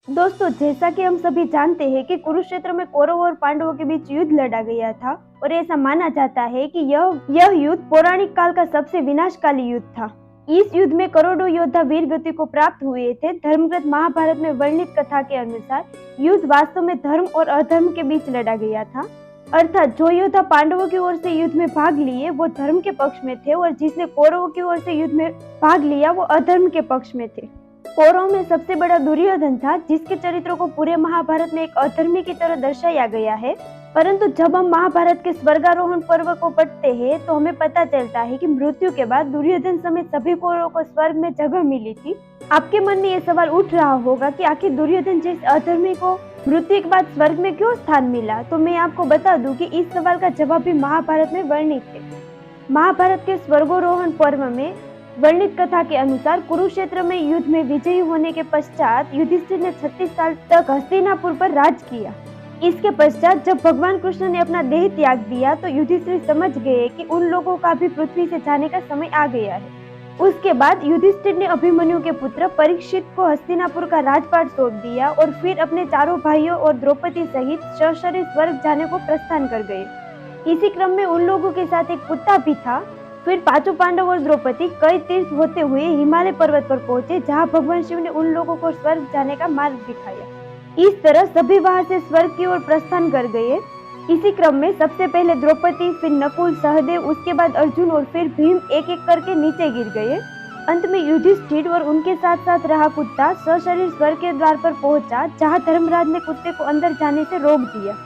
दोस्तों, जैसा कि हम सभी जानते हैं कि कुरुक्षेत्र में कौरवों और पांडवों के बीच युद्ध लड़ा गया था और ऐसा माना जाता है कि यह युद्ध पौराणिक काल का सबसे विनाशकाली युद्ध था। इस युद्ध में करोड़ों योद्धा वीर गति को प्राप्त हुए थे। धर्मग्रंथ महाभारत में वर्णित कथा के अनुसार युद्ध वास्तव में धर्म और अधर्म के बीच लड़ा गया था। अर्थात जो योद्धा पांडवों की ओर से युद्ध में भाग लिए वो धर्म के पक्ष में थे और जिसने कौरवों की ओर से युद्ध में भाग लिया वो अधर्म के पक्ष में थे। कौरवों में सबसे बड़ा दुर्योधन था, जिसके चरित्र को पूरे महाभारत में एक अधर्मी की तरह दर्शाया गया है। परंतु जब हम महाभारत के स्वर्गारोहण पर्व को पढ़ते हैं तो हमें पता चलता है कि मृत्यु के बाद दुर्योधन समेत सभी कौरवों को स्वर्ग में जगह मिली थी। आपके मन में ये सवाल उठ रहा होगा कि आखिर दुर्योधन जैसे अधर्मी को मृत्यु के बाद स्वर्ग में क्यों स्थान मिला। तो मैं आपको बता दूं कि इस सवाल का जवाब भी महाभारत में वर्णित है। महाभारत के स्वर्गारोहण पर्व में वर्णित कथा के अनुसार कुरुक्षेत्र में युद्ध में विजयी होने के पश्चात युधिष्ठिर ने 36 साल तक हस्तिनापुर पर राज किया। इसके पश्चात जब भगवान कृष्ण ने अपना देह त्याग दिया तो युधिष्ठिर समझ गए कि उन लोगों का भी पृथ्वी से जाने का समय आ गया है। उसके बाद युधिष्ठिर ने अभिमन्यु के पुत्र परीक्षित को हस्तिनापुर का राजपाट सौंप दिया और फिर अपने चारों भाइयों और द्रौपदी सहित सशरीर स्वर्ग जाने को प्रस्थान कर गए। इसी क्रम में उन लोगों के साथ एक कुत्ता भी था। फिर पांचों पांडव और द्रौपदी कई तीर्थ होते हुए हिमालय पर्वत पर पहुंचे, जहां भगवान शिव ने उन लोगों को स्वर्ग जाने का मार्ग दिखाया। इस तरह सभी वहां से स्वर्ग की ओर प्रस्थान कर गए। इसी क्रम में सबसे पहले द्रौपदी, फिर नकुल, सहदेव, उसके बाद अर्जुन और फिर भीम एक एक करके नीचे गिर गए। अंत में युधिष्ठिर और उनके साथ साथ रहा कुत्ता सशरीर स्वर्ग के द्वार पर पहुंचा, जहां धर्मराज ने कुत्ते को अंदर जाने से रोक दिया।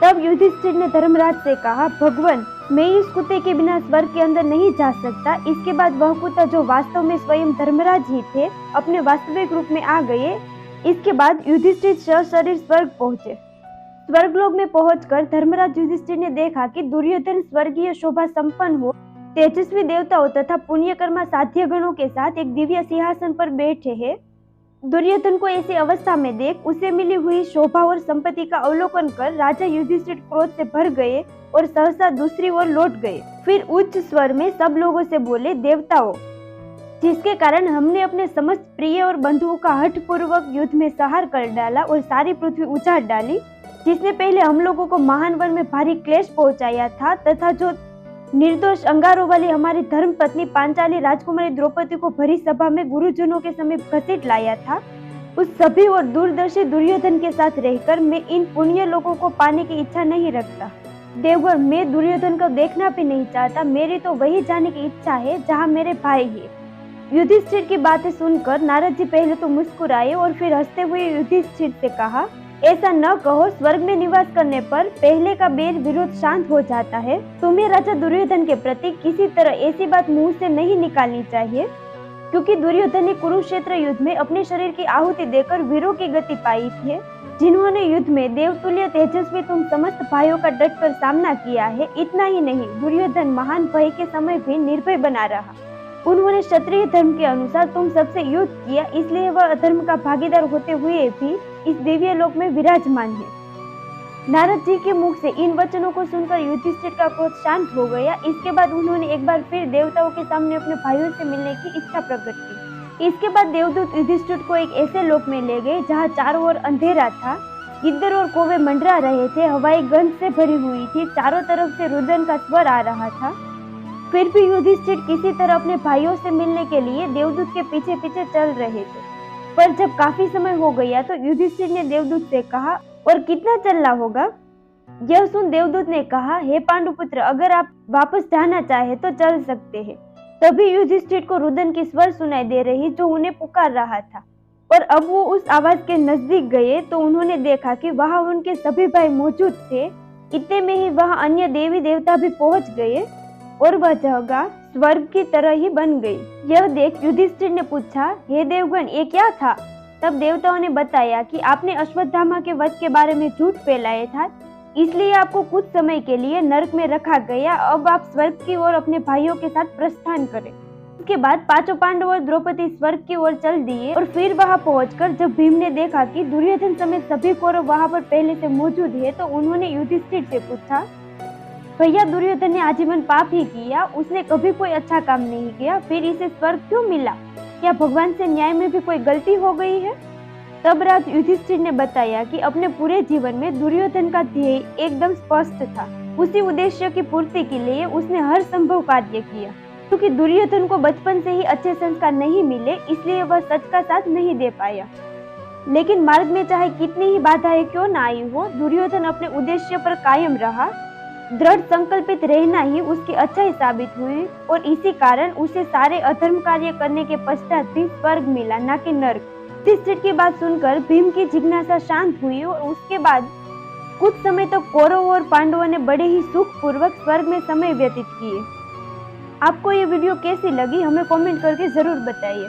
तब युधिष्ठिर ने धर्मराज से कहा, भगवान, मैं इस कुत्ते के बिना स्वर्ग के अंदर नहीं जा सकता। इसके बाद वह कुत्ता, जो वास्तव में स्वयं धर्मराज ही थे, अपने वास्तविक रूप में आ गए। इसके बाद युधिष्ठिर सशरीर स्वर्ग पहुंचे। स्वर्गलोक में पहुंचकर धर्मराज युधिष्ठिर ने देखा कि दुर्योधन स्वर्गीय शोभा संपन्न हो, तेजस्वी देवताओं तथा पुण्यकर्मा साध्य गणों के साथ एक दिव्य सिंहासन पर बैठे हैं। दुर्योधन को ऐसी अवस्था में देख उसे मिली हुई शोभा और संपत्ति का अवलोकन कर राजा युधिष्ठिर क्रोध से भर गए और सहसा दूसरी ओर लौट गए। फिर उच्च स्वर में सब लोगों से बोले, देवताओं, जिसके कारण हमने अपने समस्त प्रिय और बंधुओं का हठ पूर्वक युद्ध में संहार कर डाला और सारी पृथ्वी उजाड़ डाली, जिसने पहले हम लोगों को महान वन में भारी क्लेश पहुंचाया था तथा जो निर्दोष अंगारों वाली हमारी धर्म पत्नी पांचाली राजकुमारी द्रौपदी को भरी सभा में गुरुजनों के समीप घसीट लाया था, उस सभी और दूरदर्शी दुर्योधन के साथ रहकर मैं इन पुण्य लोगों को पाने की इच्छा नहीं रखता। देवगण, मैं दुर्योधन को देखना भी नहीं चाहता। मेरी तो वही जाने की इच्छा है जहाँ मेरे भाई है। युधिष्ठिर की बातें सुनकर नारद जी पहले तो मुस्कुराए और फिर हंसते हुए युधिष्ठिर से कहा, ऐसा न कहो। स्वर्ग में निवास करने पर पहले का बैर विरोध शांत हो जाता है। तुम्हें राजा दुर्योधन के प्रति किसी तरह ऐसी बात मुंह से नहीं निकालनी चाहिए, क्योंकि दुर्योधन ने कुरुक्षेत्र युद्ध में अपने शरीर की आहुति देकर वीरों की गति पाई थी, जिन्होंने युद्ध में देवतुल्य तेजस्वी तुम समस्त भाइयों का डटकर सामना किया है। इतना ही नहीं, दुर्योधन महान भय के समय भी निर्भय बना रहा। उन्होंने क्षत्रिय धर्म के अनुसार तुम सबसे युद्ध किया, इसलिए वह अधर्म का भागीदार होते हुए भी इस दिव्य लोक में विराजमान है। नारद जी के मुख से इन वचनों को सुनकर युधिष्ठिर का क्रोध शांत हो गया। इसके बाद उन्होंने एक बार फिर देवताओं के सामने अपने भाइयों से मिलने की इच्छा प्रकट की। इसके बाद देवदूत युधिष्ठिर को एक ऐसे लोक में ले गए जहाँ चारों ओर अंधेरा था, गिद्दर और कौवे मंडरा रहे थे, हवाई गंध से भरी हुई थी, चारों तरफ से रुदन का स्वर आ रहा था। फिर भी युधिष्ठिर किसी तरह अपने भाइयों से मिलने के लिए देवदूत के पीछे पीछे चल रहे थे। पर जब काफी समय हो गया तो युधिष्ठिर ने देवदूत से कहा, और कितना चलना होगा। यह सुन देवदूत ने कहा, हे पांडुपुत्र, अगर आप वापस जाना चाहे तो चल सकते हैं। तभी युधिष्ठिर को रुदन की स्वर सुनाई दे रही जो उन्हें पुकार रहा था, और अब वो उस आवाज के नजदीक गए तो उन्होंने देखा कि वहां उनके सभी भाई मौजूद थे। इतने में ही वहां अन्य देवी देवता भी पहुंच गए और वह जगह स्वर्ग की तरह ही बन गई। यह देख युधिष्ठिर ने पूछा, हे देवगण, ये क्या था। तब देवताओं ने बताया कि आपने अश्वत्थामा के वध के बारे में झूठ फैलाया था, इसलिए आपको कुछ समय के लिए नरक में रखा गया। अब आप स्वर्ग की ओर अपने भाइयों के साथ प्रस्थान करें। उसके बाद पांचों पांडव और द्रौपदी स्वर्ग की ओर चल दिए और फिर वहां पहुंचकर जब भीम ने देखा कि दुर्योधन समेत सभी कौरव वहां पर पहले से मौजूद है तो उन्होंने युधिष्ठिर से पूछा, भैया, दुर्योधन ने आजीवन पाप ही किया, उसने कभी कोई अच्छा काम नहीं किया, फिर इसे स्वर्ग क्यों मिला। क्या भगवान से न्याय में भी कोई गलती हो गई है। तब राज युधिष्ठिर ने बताया कि अपने पूरे जीवन में दुर्योधन का ध्येय एकदम स्पष्ट था। उसी उद्देश्य की पूर्ति के लिए उसने हर संभव कार्य किया। क्योंकि दुर्योधन को बचपन से ही अच्छे संस्कार नहीं मिले, इसलिए वह सच का साथ नहीं दे पाया। लेकिन मार्ग में चाहे कितनी ही बाधाएं क्यों न आई हो, दुर्योधन अपने उद्देश्य पर कायम रहा। दृढ़ संकल्पित रहना ही उसकी अच्छाई साबित हुई और इसी कारण उसे सारे अधर्म कार्य करने के पश्चात भी स्वर्ग मिला, न कि नर्क। युधिष्ठिर की बात सुनकर भीम की जिज्ञासा शांत हुई और उसके बाद कुछ समय तक कौरवों और पांडवों ने बड़े ही सुख पूर्वक स्वर्ग में समय व्यतीत किए। आपको ये वीडियो कैसी लगी हमें कमेंट करके जरूर बताइए।